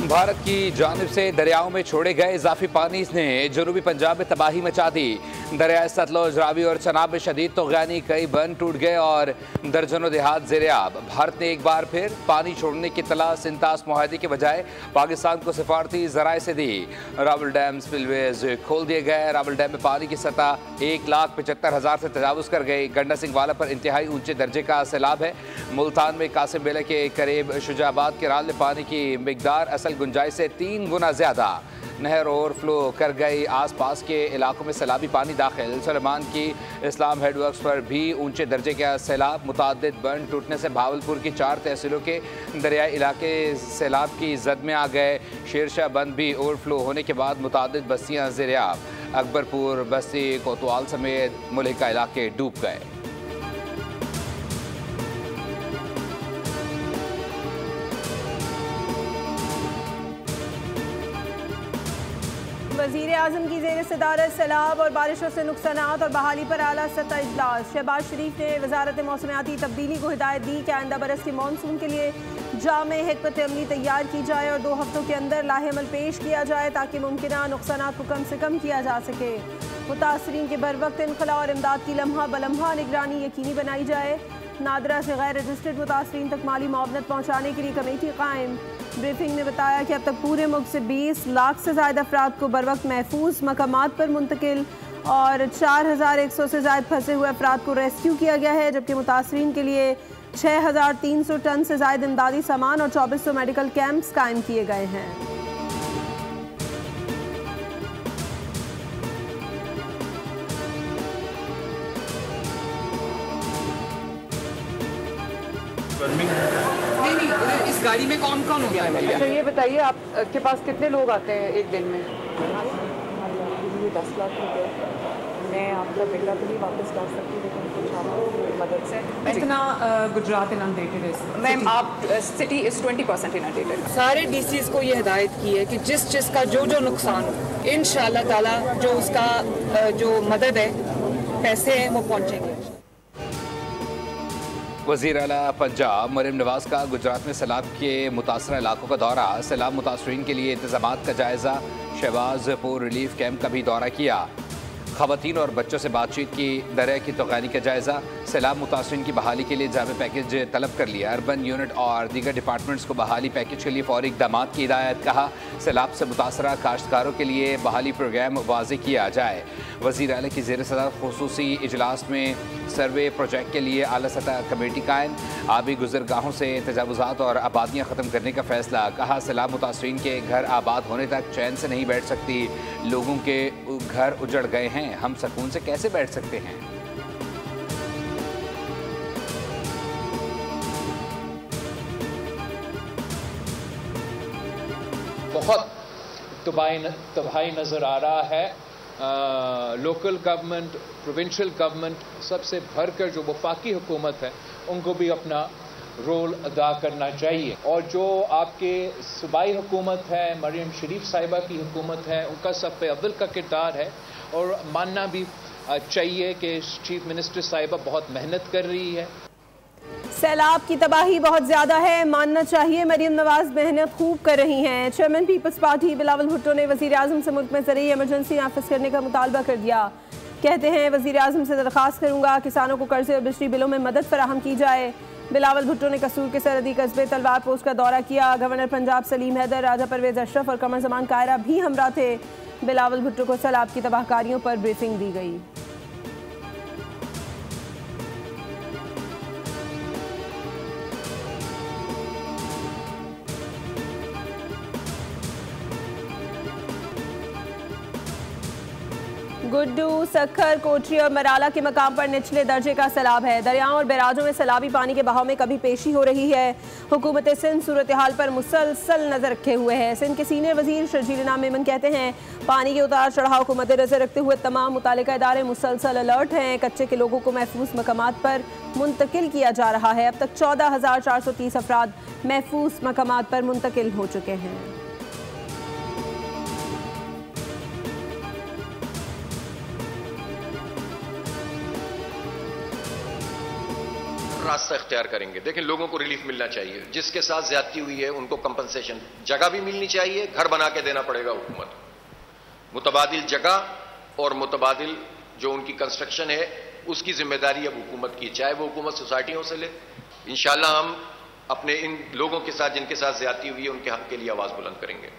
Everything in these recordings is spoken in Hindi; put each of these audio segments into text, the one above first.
भारत की जानिब से दरियाओं में छोड़े गए इजाफी पानी ने जनूबी पंजाब में तबाही मचा दी। दरियाए सतलुज, रावी और चनाब में शदीद तूफ़ानी, कई बंद टूट गए और दर्जनों देहात ज़ेर-ए-आब। भारत ने एक बार फिर पानी छोड़ने की इत्तला सिंतास मुआहदे के बजाय पाकिस्तान को सिफारती ज़राए से दी। रावल डैम स्पिलवेज खोल दिए गए। रावल डैम में पानी की सतह 1,75,000 से तजावुज़ कर गई। गंडा सिंह वाला पर इंतहाई ऊंचे दर्जे का सैलाब है। मुल्तान में कासिम बेला के करीब शुजाबाद के राल में पानी की मिकदार असल गुंजाइश से 3 गुना ज़्यादा। नहर ओवरफ्लो कर गई। आसपास के इलाकों में सैलाबी पानी दाखिल। सलेमान की इस्लाम हेडवर्क्स पर भी ऊंचे दर्जे का सैलाब। मुतादिद बंद टूटने से भावलपुर की 4 तहसीलों के दरियाई इलाके सैलाब की जद में आ गए। शेरशाह बंद भी ओवरफ्लो होने के बाद मुतादिद बस्तियाँ ज़ेर-ए-आब। अकबरपुर, बस्ती, कोतवाल समेत मुल्हिका इलाके डूब गए। वज़ीर आज़म की ज़ेर सदारत सैलाब और बारिशों से नुकसानात और बहाली पर आला सतह इजलास। शहबाज शरीफ ने वजारत मौसमियाती तब्दीली को हिदायत दी कि आइंदा बरस के मानसून के लिए जामे हिकमत अमली तैयार की जाए और 2 हफ्तों के अंदर लाहेमल पेश किया जाए ताकि मुमकिना नुकसानात को कम से कम किया जा सके। मुतासरीन के बर वक्त इनखला और इमदाद की लम्हा बलम्हा निगरानी यकीनी बनाई जाए। नादरा से गैर रजिस्टर्ड मुतासरीन तक माली मुआवनत पहुँचाने के लिए कमेटी कायम। ब्रीफिंग में बताया कि अब तक पूरे मुल्क से 20 लाख से ज़्यादा अफराद को बर वक्त महफूज मकामात पर मुंतकिल और 4,100 से ज़्यादा फंसे हुए अफराद को रेस्क्यू किया गया है, जबकि मुतासरीन के लिए 6,300 टन से ज़्यादा इमदादी सामान और 2,400 मेडिकल कैंप्स कायम किए गए हैं। नहीं, इस गाड़ी में कौन कौन हो गया है? अच्छा ये बताइए आपके पास कितने लोग आते हैं एक दिन में? 10 लाख रुपए मैं आपका बिल्ला तो नहीं वापस कर सकती, लेकिन कुछ आपकी मदद से इतना गुजरात इनंडेटेड है मैम। आप सिटी इज़ 20% इनंडेटेड। सारे डीसीज को ये हिदायत की है कि जिस चीज़ का जो नुकसान हो इंशाअल्लाह ताला जो उसका जो मदद है, पैसे हैं, वो पहुँचेंगे। वज़ीर आला पंजाब मरीम नवाज का गुजरात में सैलाब के मुतासरा इलाकों का दौरा। सैलाब मुतासरीन के लिए इंतजामात का जायज़ा। शहबाज पुर रिलीफ कैंप का भी दौरा किया। ख़वातीन और बच्चों से बातचीत की। दरिया की तूफ़ानी का जायज़ा। सैलाब मुतासरीन की बहाली के लिए जामे पैकेज तलब कर लिया। अर्बन यूनिट और दीगर डिपार्टमेंट्स को बहाली पैकेज के लिए फौरी इक़दामात की हिदायत। कहा सैलाब से मुतासरा काश्तकारों के लिए बहाली प्रोग्राम वाज़े किया जाए। वज़ीर आला की ज़ेर सदर खुसूसी इजलास में सर्वे प्रोजेक्ट के लिए आला सतह कमेटी कायम। आबी गुजरगाहों से तजावुज़ात और आबादियाँ ख़त्म करने का फ़ैसला। कहा सैलाब मुतासरीन के घर आबाद होने तक चैन से नहीं बैठ सकती। लोगों के घर उजड़ गए हैं, हम सुकून से कैसे बैठ सकते हैं? बहुत तबाही नज़र आ रहा है। लोकल गवर्नमेंट, प्रोविंशियल गवर्नमेंट सबसे भरकर जो वफाकी हुकूमत है उनको भी अपना रोल अदा करना चाहिए। और जो आपके सूबाई हुकूमत है, मरियम शरीफ साहिबा की हुकूमत है, उनका सब पे अव्वल का किरदार है। और मानना भी चाहिए कि चीफ मिनिस्टर साहिबा बहुत मेहनत कर रही है। सैलाब की तबाही बहुत ज़्यादा है, मानना चाहिए मरीम नवाज मेहनत खूब कर रही हैं। Chairman people's party Bilawal Bhutto ने वज़ीर आज़म से मुल्क में ज़रूरी इमरजेंसी नाफिज करने का मुतालबा कर दिया। कहते हैं वज़ीर आज़म से दरख्वास्त करूँगा किसानों को कर्जे और बिजली बिलों में मदद फराहम की जाए। बिलावल भुट्टो ने कसूर के सरहदी कस्बे तलवार पोस्ट का दौरा किया। गवर्नर पंजाब सलीम हैदर, राजा परवेज अशरफ और कमर जमान कायरा भी हमरा थे। बिलावल भुट्टो को सैलाब की तबाहकारियों पर ब्रीफिंग दी गई। गुड्डू, सखर, कोठरी और मराला के मकाम पर निचले दर्जे का सैलाब है। दरियाओं और बैराजों में सैलाबी पानी के बहाव में कभी पेशी हो रही है। हुकूमत सिंध सूरत हाल पर मुसलसल नजर रखे हुए है। सिंध के सीनियर वजीर शर्जील इनाम मेमन कहते हैं पानी के उतार चढ़ाव को मद्देनजर रखते हुए तमाम मुतालिका इदारे मुसलसल अलर्ट हैं। कच्चे के लोगों को महफूज मकामात पर मुंतकिल किया जा रहा है। अब तक 14,430 अफराद महफूज मकामात पर मुंतकिल हो चुके हैं। रास्ता इख्तियार करेंगे। देखें, लोगों को रिलीफ मिलना चाहिए, जिसके साथ ज्यादती हुई है उनको कंपनसेशन, जगह भी मिलनी चाहिए, घर बना के देना पड़ेगा हुकूमत को। मुतबादिल जगह और मुतबादिल जो उनकी कंस्ट्रक्शन है उसकी जिम्मेदारी अब हुकूमत की, चाहे वो हुकूमत सोसाइटियों से ले। इंशाअल्लाह हम अपने इन लोगों के साथ जिनके साथ ज्यादती हुई है उनके हक के लिए आवाज बुलंद करेंगे।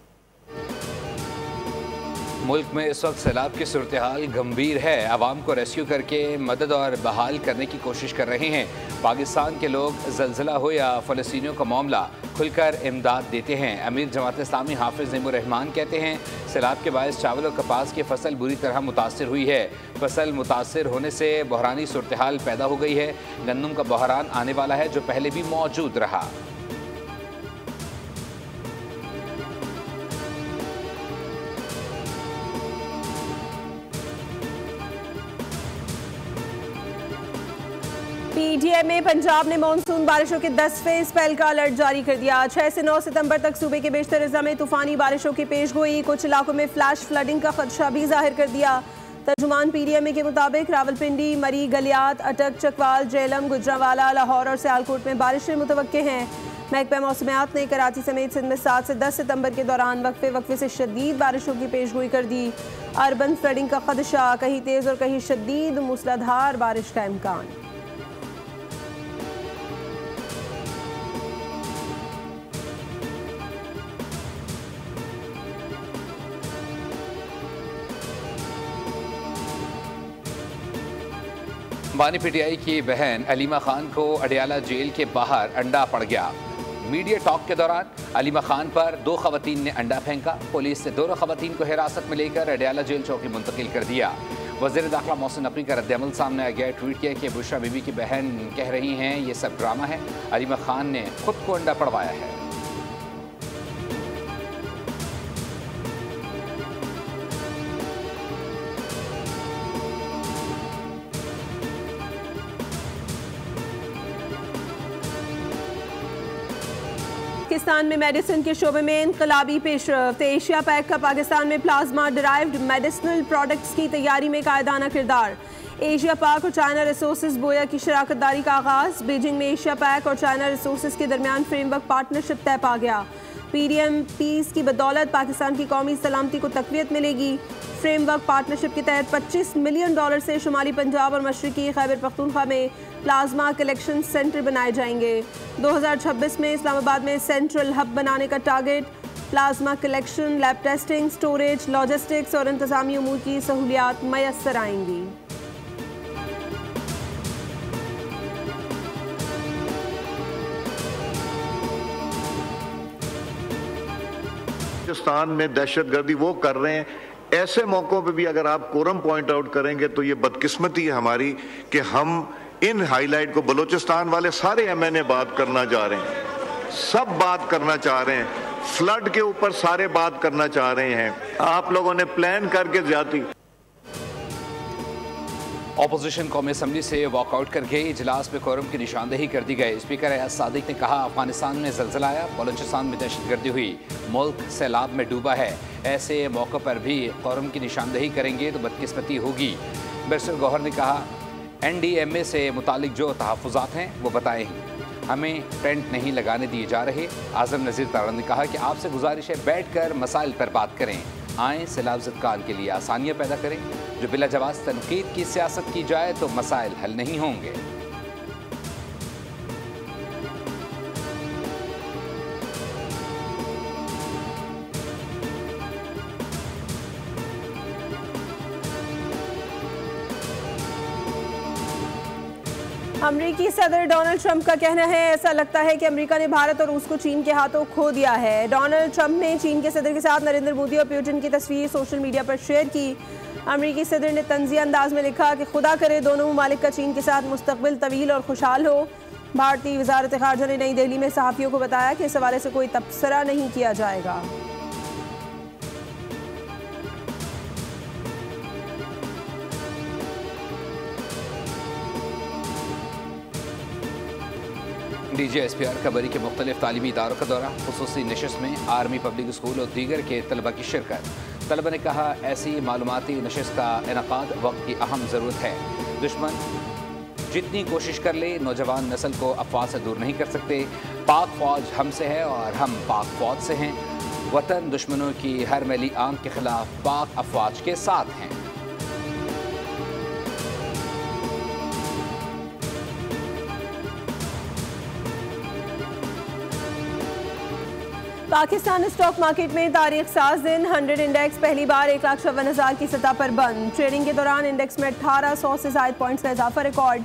मुल्क में इस वक्त सैलाब की सूरत हाल गंभीर है। आवाम को रेस्क्यू करके मदद और बहाल करने की कोशिश कर रहे हैं। पाकिस्तान के लोग ज़लज़ला हो या फ़लस्तीनियों का मामला खुलकर इमदाद देते हैं। अमीर जमात इस्लामी हाफिज़ नईमुर रहमान कहते हैं सैलाब के बायस चावल और कपास की फसल बुरी तरह मुतासर हुई है। फसल मुतासर होने से बहरानी सूरत हाल पैदा हो गई है। गंदम का बहरान आने वाला है जो पहले भी मौजूद रहा। पीटीआई में पंजाब ने मानसून बारिशों के 10वें स्पेल का अलर्ट जारी कर दिया। 6 से 9 सितंबर तक सूबे के बेशतर हिस्सा में तूफानी बारिशों की पेशगोई, कुछ इलाकों में फ्लैश फ्लडिंग का खदशा भी जाहिर कर दिया। तर्जुमान पीटीआई के मुताबिक रावलपिंडी, मरी, गलियात, अटक, चकवाल, जेलम, गुजरावाला, लाहौर और सियालकोट में बारिशें मुतवक्के हैं। महकमा मौसमियात ने कराची समेत सिंध में 7 से 10 सितंबर के दौरान वक्फे से शदीद बारिशों की पेशगोई कर दी। अर्बन फ्लडिंग का खदशा, कहीं तेज़ और कहीं शदीद मूसलाधार बारिश का इम्कान। बानी पीटीआई की बहन अलीमा खान को अडियाला जेल के बाहर अंडा पड़ गया। मीडिया टॉक के दौरान अलीमा खान पर 2 खवातीन ने अंडा फेंका। पुलिस ने दोनों खवातीन को हिरासत में लेकर अडियाला जेल चौकी मुंतकिल कर दिया। वज़ीर दाखिला मोहसिन नकवी का रद्द-ए-अमल सामने आ गया। ट्वीट किया कि बुशरा बीबी की बहन कह रही हैं ये सब ड्रामा है। अलीमा खान ने खुद को अंडा पड़वाया है। पाकिस्तान में मेडिसिन के शोबे में इनकलाबी पेशरफ्त। एशिया पैक का पाकिस्तान में प्लाज्मा डिराइव्ड मेडिसिनल प्रोडक्ट्स की तैयारी में कायदाना किरदार। एशिया पैक और चाइना रिसोर्सेज बोया की शराकत दारी का आगाज। बीजिंग में एशिया पैक और चाइना रिसोर्सेज के दरमियान फ्रेमवर्क पार्टनरशिप तय पा गया। पीडीएम पीस की बदौलत पाकिस्तान की कौमी सलामती को तकवीत मिलेगी। फ्रेमवर्क पार्टनरशिप के तहत $25 मिलियन से शुमाली पंजाब और मशरकी खैबर पख्तूनख्वा में प्लाज्मा कलेक्शन सेंटर बनाए जाएंगे। 2026 में इस्लामाबाद में सेंट्रल हब बनाने का target. Plasma collection, lab testing, storage, logistics और इंतजामी उमूर की सहूलियात मैसर आएंगी। पाकिस्तान में दहशतगर्दी वो कर रहे हैं, ऐसे मौकों पे भी अगर आप कोरम पॉइंट आउट करेंगे तो ये बदकिस्मती है हमारी कि हम इन हाईलाइट को बलूचिस्तान वाले सारे एमएनए बात करना चाह रहे हैं, सब बात करना चाह रहे हैं, फ्लड के ऊपर सारे बात करना चाह रहे हैं। आप लोगों ने प्लान करके ज्यादती। ऑपोजिशन कौमी असम्बली से वॉकआउट कर गई। इजलास में कोरम की निशानदेही कर दी गई। स्पीकर एयाज सादिक ने कहा अफगानिस्तान में ज़लज़ला आया, बलूचिस्तान में दहशतगर्दी हुई, मुल्क सैलाब में डूबा है। ऐसे मौक़ों पर भी कोरम की निशानदेही करेंगे तो बदकिस्मती होगी। बैरिस्टर गौहर ने कहा NDMA से मुतालिक जो तहफ़्फ़ुज़ात हैं वो बताएं, हमें टेंट नहीं लगाने दिए जा रहे। आज़म नज़ीर तारण ने कहा कि आपसे गुजारिश है बैठ कर मसाइल पर बात करें, आएँ सैलाब ज़दगान के लिए आसानियाँ पैदा करें। जो बिला जवाज़ तनकीद की सियासत की जाए तो मसाइल हल नहीं होंगे। अमरीकी सदर डोनाल्ड ट्रंप का कहना है ऐसा लगता है कि अमेरिका ने भारत और रूस को चीन के हाथों खो दिया है। डोनाल्ड ट्रंप ने चीन के सदर के साथ नरेंद्र मोदी और पुतिन की तस्वीर सोशल मीडिया पर शेयर की। अमरीकी सदर ने तंज़िया अंदाज में लिखा कि खुदा करे दोनों ममालिक का चीन के साथ मुस्तकबिल तवील और खुशहाल हो। भारतीय वजारत ख़ारजा ने नई दिल्ली में सहाफ़ियों को बताया कि इस हवाले से कोई तबसरा नहीं किया जाएगा। DGSPR कबरी के मुख्तलिफ तालीमी इदारों का दौरा, खुसूसी नशिस्त में आर्मी, पब्लिक स्कूल और दीगर के तलबा की शिरकत। तलबा ने कहा ऐसी मालूमाती नशिस्त का इनकाद वक्त की अहम ज़रूरत है। दुश्मन जितनी कोशिश कर ले नौजवान नस्ल को अफवाह से दूर नहीं कर सकते। पाक फौज हमसे है और हम पाक फौज से हैं। वतन दुश्मनों की हर मैली आंख के खिलाफ पाक अफवाज के साथ हैं। पाकिस्तान स्टॉक मार्केट में तारीख साज दिन 100 इंडेक्स पहली बार 1,54,000 की सतह पर बंद। ट्रेडिंग के दौरान इंडेक्स में 1800 से ज्यादा पॉइंट्स का इजाफा रिकॉर्ड।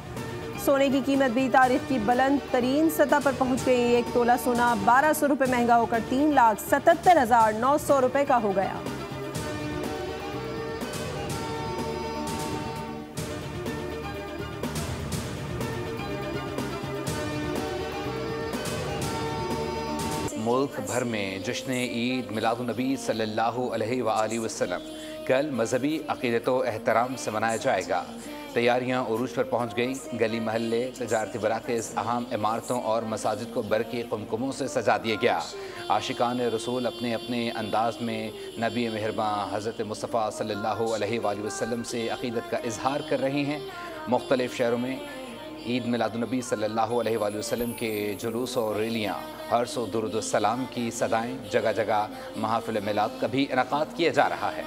सोने की कीमत भी तारीख की बुलंद तरीन सतह पर पहुंच गई। 1 तोला सोना 1200 रुपये महंगा होकर 3,77,900 रुपये का हो गया। मुल्क भर में जश्न ईद मिलादुन्नबी सल्लल्लाहु अलैहि वसल्लम कल मजहबी अक़ीदत व एहतराम से मनाया जाएगा। तैयारियां उरूज पर पहुंच गई। गली महल्ले, तजारती मराकज़, अहम इमारतों और मसाजिद को बरक़ी कुमकुमों से सजा दिया गया। आशिकान रसूल अपने अपने अंदाज में नबी मेहरबान हज़रत मुस्तफ़ा सल्लल्लाहु अलैहि वसल्लम से अक़ीदत का इजहार कर रहे हैं। मुख्तलिफ़ शहरों में ईद मिलादुन्नबी सल्लल्लाहु अलैहि वसल्लम के जुलूस और रैलियाँ, हर्ष और दुरूद सलाम की सदाएँ, जगह जगह महफ़िल मिलाद का भी इनेकाद किया जा रहा है।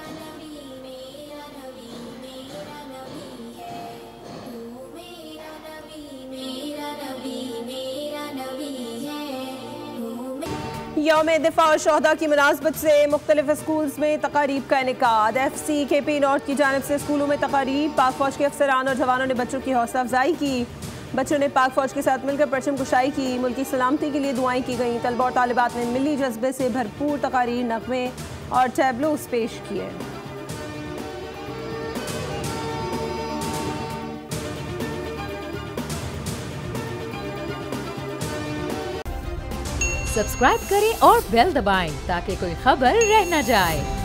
यौम दिफा और शोहदा की मुनासबत से मुख्तलिफ स्कूल्स में तकारीब का इनेकाद। FCKP नॉर्थ की जानिब से स्कूलों में तकारीब। पाक फौज के अफसरान और जवानों ने बच्चों की हौसला अफजाई की। बच्चों ने पाक फौज के साथ मिलकर परचम कुशाई की। मुल्क की सलामती के लिए दुआएं की गईं। तलबा और तालिबात ने मिली जज्बे से भरपूर तकारीर, नगमे और टैबलोस पेश किए। सब्सक्राइब करें और बेल दबाएं ताकि कोई खबर रह न जाए।